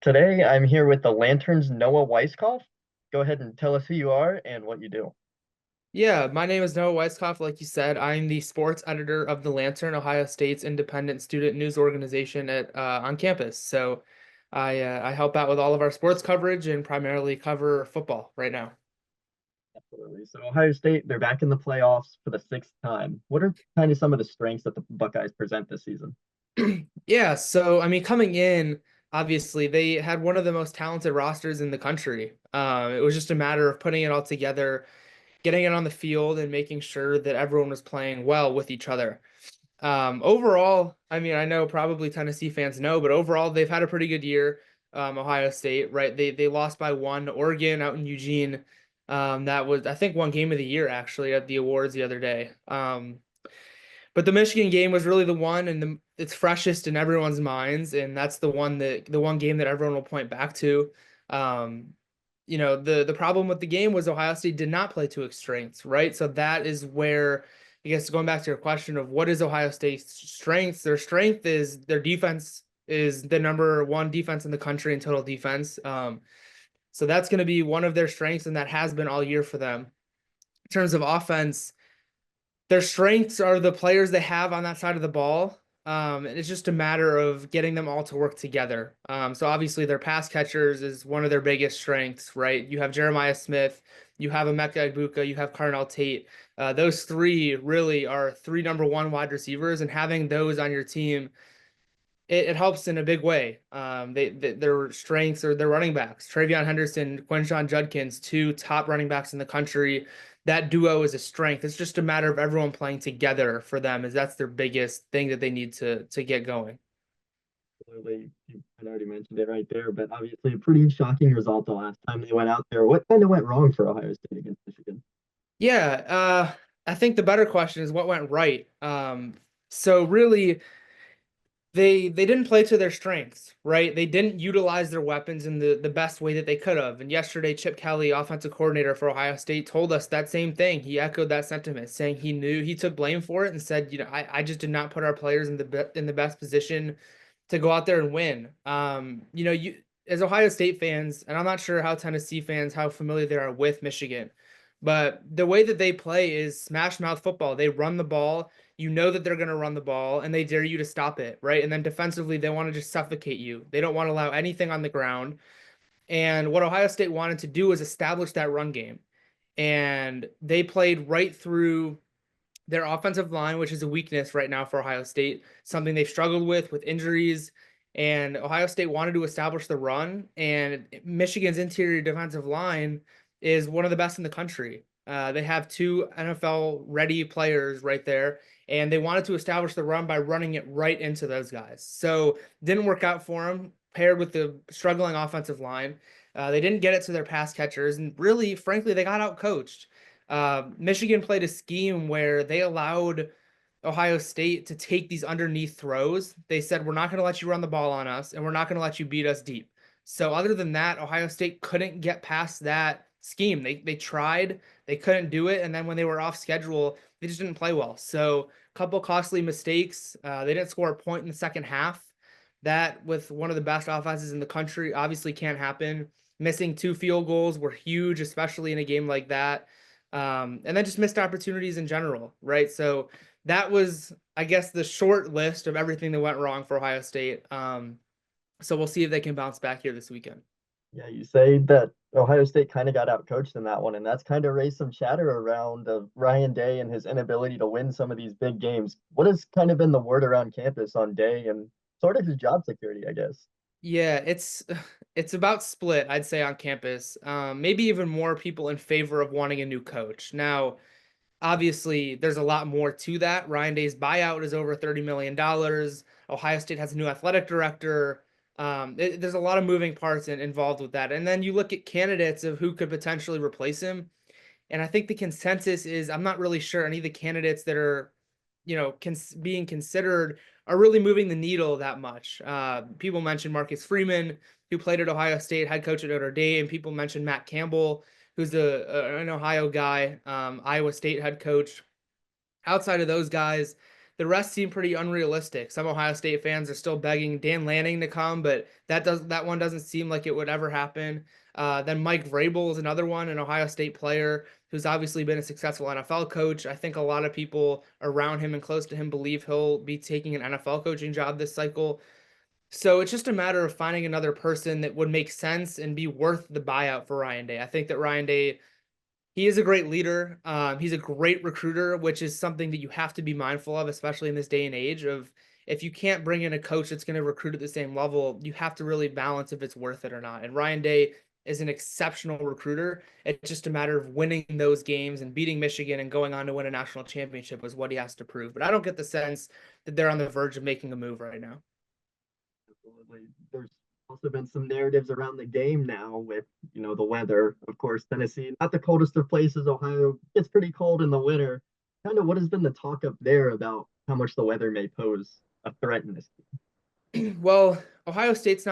Today I'm here with the Lantern's Noah Weiskopf. Go ahead and tell us who you are and what you do. Yeah, my name is Noah Weiskopf. Like you said, I'm the sports editor of the Lantern, Ohio State's independent student news organization at on campus. So I help out with all of our sports coverage and primarily cover football right now. Absolutely. So Ohio State, they're back in the playoffs for the sixth time. What are kind of some of the strengths that the Buckeyes present this season? Yeah, so I mean, coming in, obviously they had one of the most talented rosters in the country. It was just a matter of putting it all together, getting it on the field, and making sure that everyone was playing well with each other. Overall, I mean, I know probably Tennessee fans know, but overall they've had a pretty good year. Ohio State, right? They lost by one to Oregon out in Eugene. That was I think one game of the year actually at the awards the other day. But the Michigan game was really the one and it's freshest in everyone's minds, and that's the one game that everyone will point back to. Um, the problem with the game was Ohio State did not play to its strengths, right? So that is where I guess going back to your question of what is Ohio State's strengths, their strength is their defense is the number one defense in the country in total defense. So that's going to be one of their strengths, and that has been all year for them. In terms of offense, their strengths are the players they have on that side of the ball. And it's just a matter of getting them all to work together. So obviously their pass catchers is one of their biggest strengths, right? You have Jeremiah Smith, you have Emeka Egbuka, you have Carnell Tate. Those three really are three number one wide receivers, and having those on your team it helps in a big way. Their strengths are their running backs. Travion Henderson, Quinshon Judkins, two top running backs in the country. That duo is a strength. It's just a matter of everyone playing together for them, as that's their biggest thing that they need to get going. Absolutely. You had already mentioned it right there, but obviously a pretty shocking result the last time they went out there. What kind of went wrong for Ohio State against Michigan? Yeah, I think the better question is what went right. So really, they didn't play to their strengths, right? They didn't utilize their weapons in the best way that they could have. And yesterday, Chip Kelly, offensive coordinator for Ohio State, told us that same thing. He echoed that sentiment, saying he knew he took blame for it and said, I just did not put our players in the best position to go out there and win. You as Ohio State fans, and I'm not sure how Tennessee fans how familiar they are with Michigan, but the way that they play is smash mouth football. They run the ball. You know that they're going to run the ball, and they dare you to stop it, right? And then defensively, they want to just suffocate you. They don't want to allow anything on the ground. And what Ohio State wanted to do is establish that run game. And they played right through their offensive line, which is a weakness right now for Ohio State, something they've struggled with injuries. And Ohio State wanted to establish the run, and Michigan's interior defensive line is one of the best in the country. They have two NFL ready players right there, and they wanted to establish the run by running it right into those guys. So didn't work out for them, paired with the struggling offensive line. They didn't get it to their pass catchers, and really, frankly, they got out coached. Michigan played a scheme where they allowed Ohio State to take these underneath throws. They said, we're not going to let you run the ball on us, and we're not going to let you beat us deep. So, other than that, Ohio State couldn't get past that scheme. They tried, they couldn't do it. And then when they were off schedule, they just didn't play well. So, a couple costly mistakes. They didn't score a point in the second half. That, with one of the best offenses in the country, obviously can't happen. Missing two field goals were huge, especially in a game like that. And then just missed opportunities in general, right? So that was, I guess, the short list of everything that went wrong for Ohio State. So we'll see if they can bounce back here this weekend. Yeah, you say that Ohio State kind of got outcoached in that one, and that's kind of raised some chatter around Ryan Day and his inability to win some of these big games. What has kind of been the word around campus on Day and sort of his job security, I guess? Yeah, it's about split, I'd say, on campus. Maybe even more people in favor of wanting a new coach. Now, obviously, there's a lot more to that. Ryan Day's buyout is over $30 million. Ohio State has a new athletic director. There's a lot of moving parts involved with that. And then you look at candidates of who could potentially replace him. And I think the consensus is I'm not really sure any of the candidates that are, being considered are really moving the needle that much. People mentioned Marcus Freeman, who played at Ohio State, head coach at Notre Dame. People mentioned Matt Campbell, who's an Ohio guy, Iowa State head coach. Outside of those guys, the rest seem pretty unrealistic. Some Ohio State fans are still begging Dan Lanning to come, but that one doesn't seem like it would ever happen. Then Mike Vrabel is another one, an Ohio State player who's obviously been a successful NFL coach. I think a lot of people around him and close to him believe he'll be taking an NFL coaching job this cycle. So it's just a matter of finding another person that would make sense and be worth the buyout for Ryan Day. I think that Ryan Day, he is a great leader. He's a great recruiter, which is something that you have to be mindful of, especially in this day and age of if you can't bring in a coach that's going to recruit at the same level, you have to really balance if it's worth it or not. And Ryan Day is an exceptional recruiter. It's just a matter of winning those games and beating Michigan and going on to win a national championship is what he has to prove. But I don't get the sense that they're on the verge of making a move right now. Absolutely. There's also been some narratives around the game now with, the weather. Of course, Tennessee, not the coldest of places. Ohio gets pretty cold in the winter. Kind of what has been the talk up there about how much the weather may pose a threat in this game? Well, Ohio State's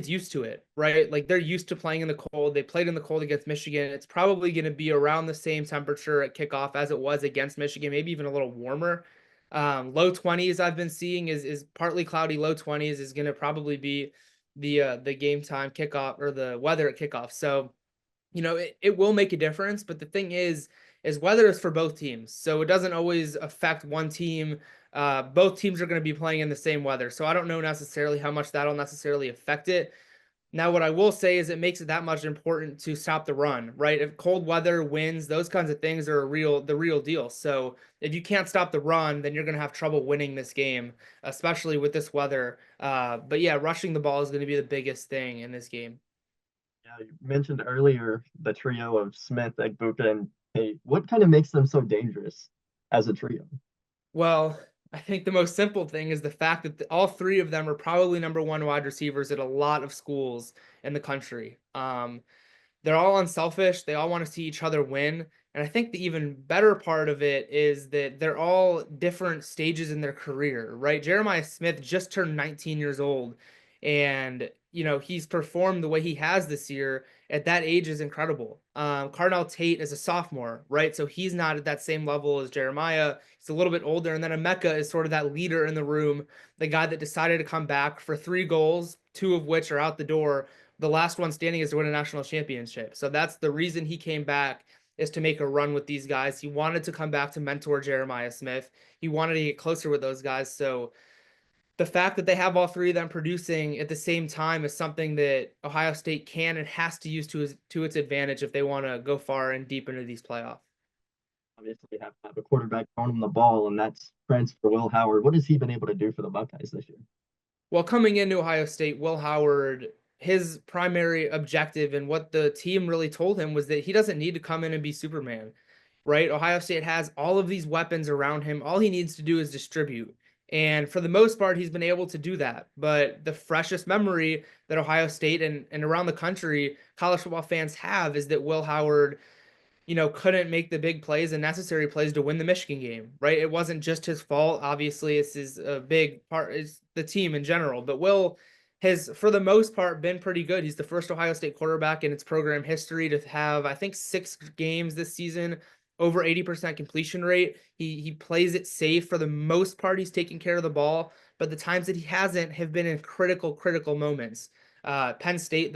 used to it, right? Like they're used to playing in the cold. They played in the cold against Michigan. It's probably going to be around the same temperature at kickoff as it was against Michigan, maybe even a little warmer. Low 20s I've been seeing is partly cloudy, low 20s is going to probably be the game time kickoff or the weather at kickoff. So it will make a difference, but the thing is weather is for both teams. So it doesn't always affect one team. Both teams are going to be playing in the same weather. So I don't know necessarily how much that'll necessarily affect it. Now, what I will say is it makes it that much important to stop the run, right? If cold weather, winds, those kinds of things are the real deal. So if you can't stop the run, then you're going to have trouble winning this game, especially with this weather. But yeah, rushing the ball is going to be the biggest thing in this game. Yeah, you mentioned earlier the trio of Smith, Egbuka, and Tate. What kind of makes them so dangerous as a trio? Well, I think the most simple thing is the fact that all three of them are probably number one wide receivers at a lot of schools in the country. They're all unselfish. They all want to see each other win. And I think the even better part of it is that they're all different stages in their career, right? Jeremiah Smith just turned 19 years old. And, he's performed the way he has this year at that age is incredible. Cardinal Tate is a sophomore, right? So he's not at that same level as Jeremiah. He's a little bit older. And then Emeka is sort of that leader in the room, the guy that decided to come back for 3 goals, two of which are out the door. The last one standing is to win a national championship. So that's the reason he came back is to make a run with these guys. He wanted to come back to mentor Jeremiah Smith. He wanted to get closer with those guys. So the fact that they have all three of them producing at the same time is something that Ohio State can and has to use to its advantage if they want to go far and deep into these playoffs. Obviously, you have to have a quarterback throwing him the ball, and that's transfer Will Howard. What has he been able to do for the Buckeyes this year? Well, coming into Ohio State, Will Howard, his primary objective and what the team really told him was that he doesn't need to come in and be Superman, right? Ohio State has all of these weapons around him. All he needs to do is distribute. And for the most part, he's been able to do that. But the freshest memory that Ohio State and around the country college football fans have is that Will Howard couldn't make the big plays and necessary plays to win the Michigan game, right? It wasn't just his fault. Obviously, it's his big part is the team in general. But Will has, for the most part, been pretty good. He's the first Ohio State quarterback in its program history to have, I think, 6 games this season, over 80% completion rate. He plays it safe for the most part. He's taking care of the ball, but the times that he hasn't have been in critical moments. Penn State,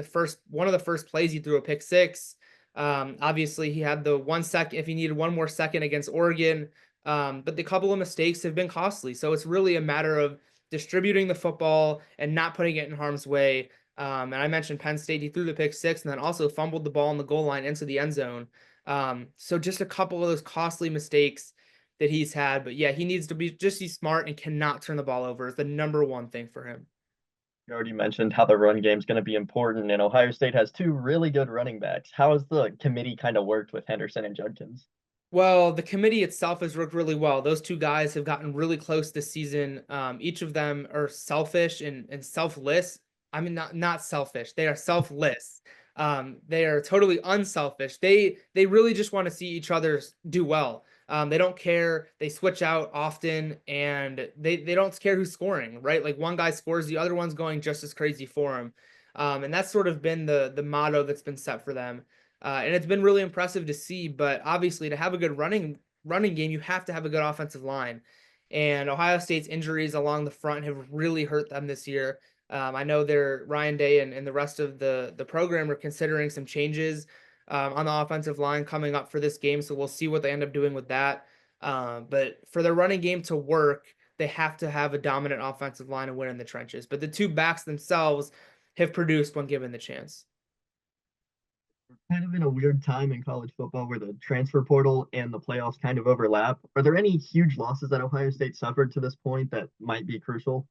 one of the first plays he threw a pick six. Obviously, he had the 1 second if he needed one more second against Oregon. But the couple of mistakes have been costly. So it's really a matter of distributing the football and not putting it in harm's way. And I mentioned Penn State, he threw the pick six and then also fumbled the ball in the goal line into the end zone. So just a couple of those costly mistakes that he's had. But yeah, he needs to be smart and cannot turn the ball over is the number one thing for him. You already mentioned how the run game is going to be important, and Ohio State has two really good running backs. How has the committee kind of worked with Henderson and Judkins? Well, the committee itself has worked really well. Those two guys have gotten really close this season. Each of them are selfish and selfless. I mean, not selfish. They are selfless. They are totally unselfish. They really just want to see each other do well. They don't care. They switch out often, and they don't care who's scoring, right? Like one guy scores, the other one's going just as crazy for him. And that's sort of been the motto that's been set for them. And it's been really impressive to see. But obviously, to have a good running game, you have to have a good offensive line. And Ohio State's injuries along the front have really hurt them this year. I know they're Ryan Day and the rest of the program are considering some changes on the offensive line coming up for this game, so we'll see what they end up doing with that. But for their running game to work, they have to have a dominant offensive line and win in the trenches. But the two backs themselves have produced when given the chance. Kind of in a weird time in college football where the transfer portal and the playoffs kind of overlap. Are there any huge losses that Ohio State suffered to this point that might be crucial?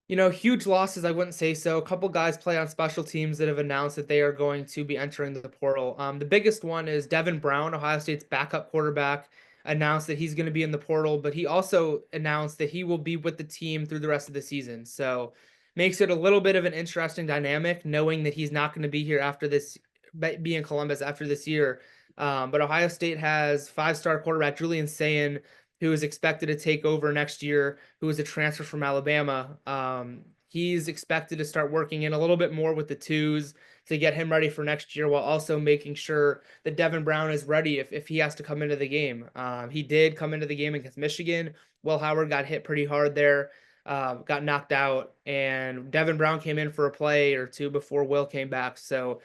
Huge losses, I wouldn't say so. A couple guys play on special teams that have announced that they are going to be entering the portal. The biggest one is Devin Brown, Ohio State's backup quarterback, announced that he's going to be in the portal, but he also announced that he will be with the team through the rest of the season. So makes it a little bit of an interesting dynamic, knowing that he's not going to be here after this, be in Columbus after this year. But Ohio State has five-star quarterback Julian Sayin, who is expected to take over next year, who is a transfer from Alabama. He's expected to start working in a little bit more with the twos to get him ready for next year, while also making sure that Devin Brown is ready if he has to come into the game. He did come into the game against Michigan. Will Howard got hit pretty hard there, got knocked out, and Devin Brown came in for a play or two before Will came back. So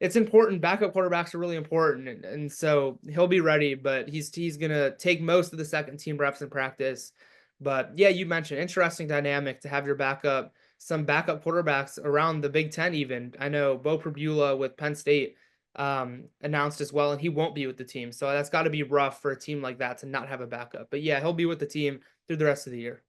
it's important. Backup quarterbacks are really important, and so he'll be ready. But he's gonna take most of the second team reps in practice. But yeah, you mentioned interesting dynamic to have your backup, some backup quarterbacks around the Big Ten. Even I know Bo Pribula with Penn State announced as well, and he won't be with the team. So that's got to be rough for a team like that to not have a backup. But yeah, he'll be with the team through the rest of the year.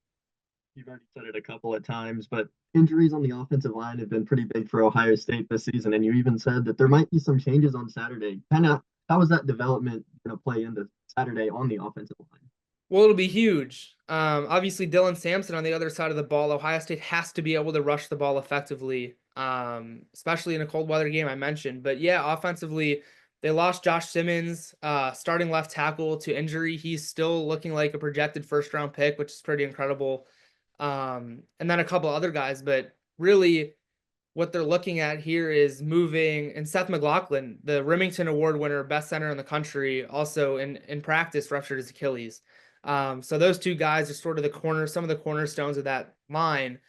You've already said it a couple of times, but injuries on the offensive line have been pretty big for Ohio State this season. And you even said that there might be some changes on Saturday. Kind of, how is that development going to play into Saturday on the offensive line? Well, it'll be huge. Obviously, Dylan Sampson on the other side of the ball. Ohio State has to be able to rush the ball effectively, especially in a cold weather game I mentioned. But yeah, offensively, they lost Josh Simmons, starting left tackle, to injury. He's still looking like a projected first round pick, which is pretty incredible. And then a couple other guys, but really, what they're looking at here is moving, and Seth McLaughlin, the Remington Award winner, best center in the country, also in practice ruptured his Achilles. So those two guys are sort of some of the cornerstones of that line.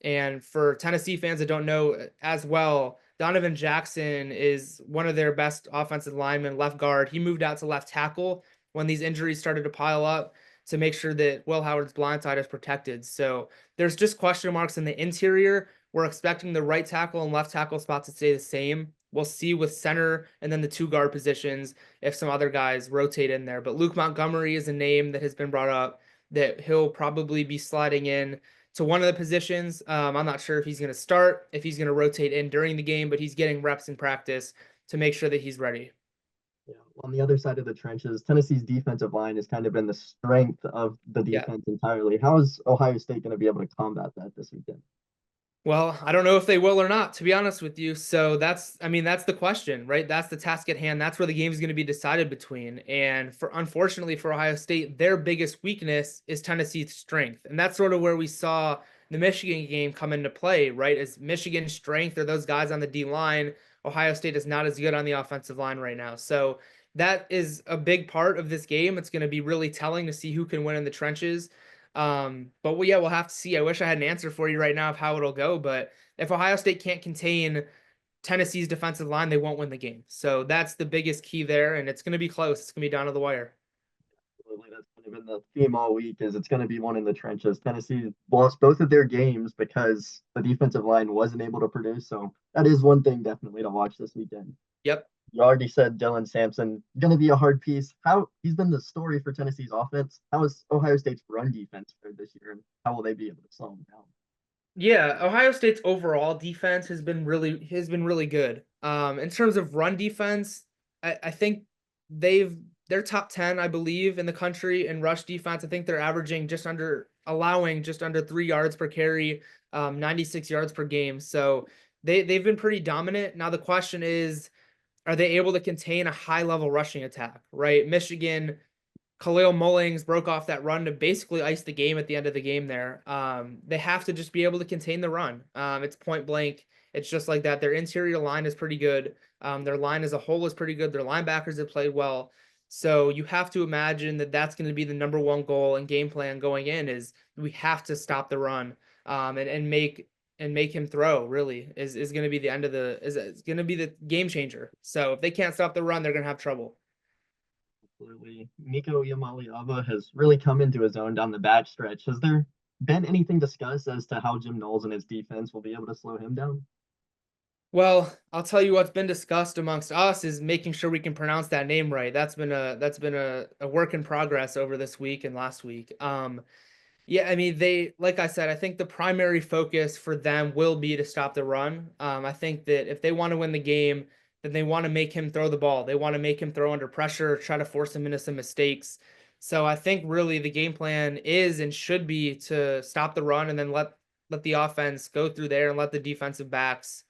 And for Tennessee fans that don't know as well, Donovan Jackson is one of their best offensive linemen, left guard. He moved out to left tackle when these injuries started to pile up to make sure that Will Howard's blind side is protected. So there's just question marks in the interior. We're expecting the right tackle and left tackle spots to stay the same. We'll see with center and then the two guard positions if some other guys rotate in there. But Luke Montgomery is a name that has been brought up that he'll probably be sliding in to one of the positions. I'm not sure if he's going to start, if he's going to rotate in during the game, but he's getting reps in practice to make sure that he's ready. Yeah, on the other side of the trenches, Tennessee's defensive line has kind of been the strength of the Yeah. defense entirely. How is Ohio State going to be able to combat that this weekend? Well, I don't know if they will or not, to be honest with you. So that's the question, right? That's the task at hand. That's where the game is going to be decided between. And unfortunately for Ohio State, their biggest weakness is Tennessee's strength. And that's sort of where we saw the Michigan game come into play, right? As Michigan's strength are those guys on the D line. Ohio State is not as good on the offensive line right now. So that is a big part of this game. It's going to be really telling to see who can win in the trenches. But yeah, we'll have to see. I wish I had an answer for you right now of how it'll go, but if Ohio State can't contain Tennessee's defensive line, they won't win the game. So that's the biggest key there, and it's going to be close. It's going to be down to the wire. Absolutely. That's kind of been the theme all week is it's going to be one in the trenches. Tennessee lost both of their games because the defensive line wasn't able to produce. So that is one thing definitely to watch this weekend. Yep. You already said Dylan Sampson going to be a hard piece. How he's been the story for Tennessee's offense. How is Ohio State's run defense for this year, and how will they be able to slow him down? Yeah, Ohio State's overall defense has been really good. In terms of run defense, I think they're top 10, I believe, in the country in rush defense. I think they're averaging allowing just under 3 yards per carry, 96 yards per game. So they've been pretty dominant. Now the question is, are they able to contain a high level rushing attack? Right, Michigan, Khalil Mullings broke off that run to basically ice the game at the end of the game there. They have to just be able to contain the run. It's point blank. It's just like that. Their interior line is pretty good. Their line as a whole is pretty good. Their linebackers have played well. So you have to imagine that that's going to be the number one goal and game plan going in is we have to stop the run, and make him throw. Really is going to be the end of the is going to be the game changer. So if they can't stop the run, they're going to have trouble. Absolutely. Nico Iamaliava has really come into his own down the back stretch. Has there been anything discussed as to how Jim Knowles and his defense will be able to slow him down? Well, I'll tell you what's been discussed amongst us is making sure we can pronounce that name right. That's been a work in progress over this week and last week. Yeah, I mean, like I said, I think the primary focus for them will be to stop the run. I think that if they want to win the game, then they want to make him throw the ball. They want to make him throw under pressure, try to force him into some mistakes. So I think really the game plan is and should be to stop the run and then let the offense go through there and let the defensive backs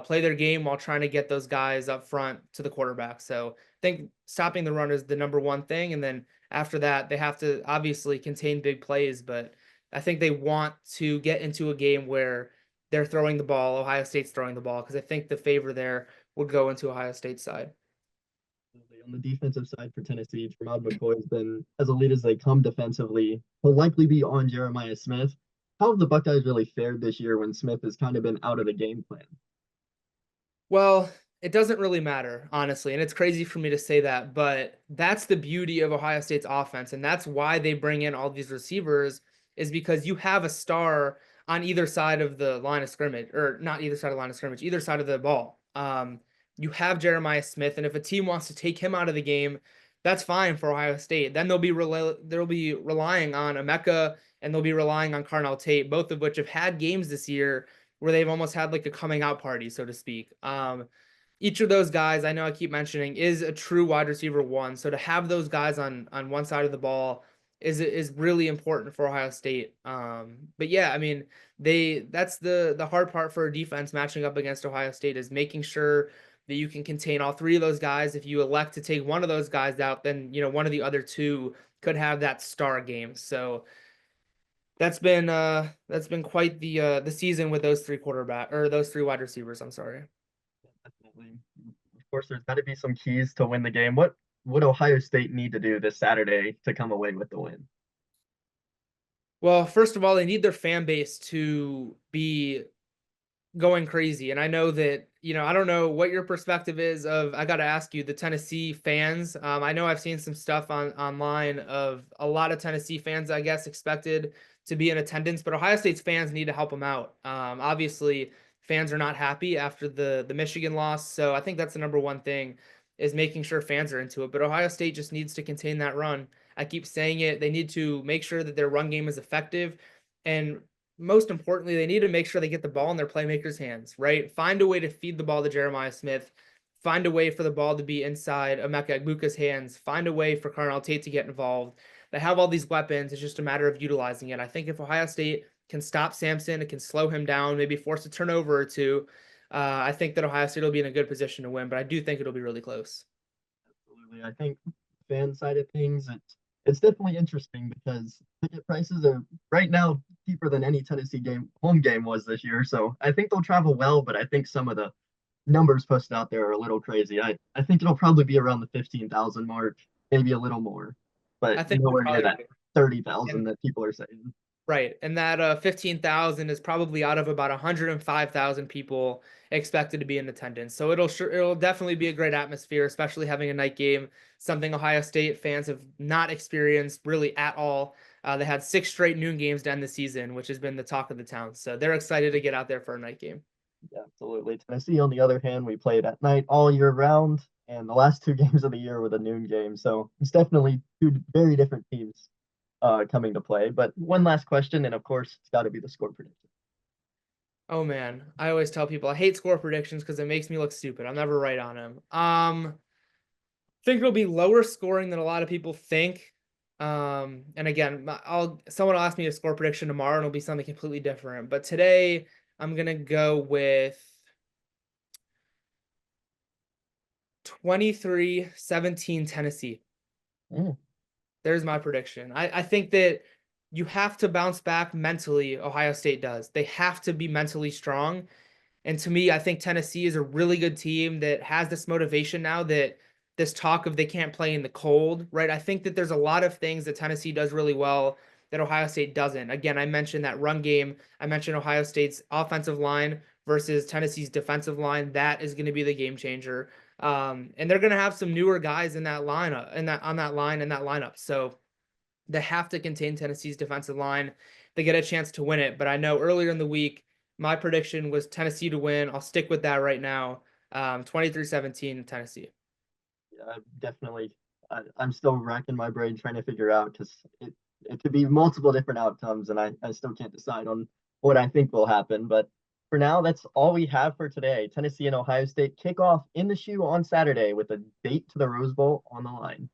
play their game while trying to get those guys up front to the quarterback. So I think stopping the run is the number one thing, and then after that, they have to obviously contain big plays, but I think they want to get into a game where they're throwing the ball, Ohio State's throwing the ball, because I think the favor there would go into Ohio State's side. On the defensive side for Tennessee, Tremont McCoy's been as elite as they come defensively. He'll likely be on Jeremiah Smith. How have the Buckeyes really fared this year when Smith has kind of been out of the game plan? Well, it doesn't really matter, honestly. And it's crazy for me to say that, but that's the beauty of Ohio State's offense. And that's why they bring in all these receivers, is because you have a star on either side of the line of scrimmage, or not either side of the line of scrimmage, either side of the ball. You have Jeremiah Smith, and if a team wants to take him out of the game, that's fine for Ohio State. Then they'll be relying on Emeka and they'll be relying on Carnell Tate, both of which have had games this year where they've almost had like a coming out party, so to speak. Each of those guys, I know I keep mentioning, is a true wide receiver one. So to have those guys on one side of the ball is really important for Ohio State. But yeah, I mean, that's the hard part for a defense matching up against Ohio State is making sure that you can contain all three of those guys. If you elect to take one of those guys out, then one of the other two could have that star game. So that's been quite the season with those three quarterback or those three wide receivers. I'm sorry. Definitely. Of course, there's got to be some keys to win the game. What would Ohio State need to do this Saturday to come away with the win? Well, first of all, they need their fan base to be going crazy. And I know that, I don't know what your perspective is of, I got to ask you, the Tennessee fans. I know I've seen some stuff online of a lot of Tennessee fans, I guess, expected to be in attendance, but Ohio State's fans need to help them out. Obviously, fans are not happy after the Michigan loss. So I think that's the number one thing is making sure fans are into it. But Ohio State just needs to contain that run. I keep saying it. They need to make sure that their run game is effective. And most importantly, they need to make sure they get the ball in their playmakers' hands, right? Find a way to feed the ball to Jeremiah Smith. Find a way for the ball to be inside Emeka Egbuka's hands. Find a way for Carnell Tate to get involved. They have all these weapons. It's just a matter of utilizing it. I think if Ohio State can stop Sampson, it can slow him down, maybe force a turnover or two. I think that Ohio State will be in a good position to win, but I do think it'll be really close. Absolutely. I think fan side of things, it's definitely interesting because ticket prices are right now cheaper than any Tennessee game home game was this year. So I think they'll travel well, but I think some of the numbers posted out there are a little crazy. I think it'll probably be around the 15,000 mark, maybe a little more, but I think you're nowhere near probably that right. 30,000 And that people are saying. right. And that 15,000 is probably out of about 105,000 people expected to be in attendance. So it'll definitely be a great atmosphere, especially having a night game, something Ohio State fans have not experienced really at all. They had 6 straight noon games to end the season, which has been the talk of the town. So they're excited to get out there for a night game. Yeah, absolutely. Tennessee, on the other hand, we played at night all year round, and the last two games of the year were the noon game. So it's definitely two very different teams coming to play. But one last question, and of course, it's got to be the score prediction. Oh man, I always tell people I hate score predictions because it makes me look stupid. I'm never right on them. Think it'll be lower scoring than a lot of people think. And again, someone will ask me a score prediction tomorrow and it'll be something completely different. But today I'm gonna go with 23-17 Tennessee. Mm, There's my prediction. I think that you have to bounce back mentally. Ohio State does. They have to be mentally strong. And to me, I think Tennessee is a really good team that has this motivation now that this talk of they can't play in the cold, right? I think that there's a lot of things that Tennessee does really well that Ohio State doesn't. Again, I mentioned that run game. I mentioned Ohio State's offensive line versus Tennessee's defensive line. That is going to be the game changer. And they're going to have some newer guys in that lineup, in that on that line in that lineup. So they have to contain Tennessee's defensive line. They get a chance to win it. But I know earlier in the week, my prediction was Tennessee to win. I'll stick with that right now. 23-17 Tennessee. Yeah, definitely. I'm still racking my brain trying to figure out because it could be multiple different outcomes, and I still can't decide on what I think will happen. But for now, that's all we have for today. Tennessee and Ohio State kick off in the shoe on Saturday with a date to the Rose Bowl on the line.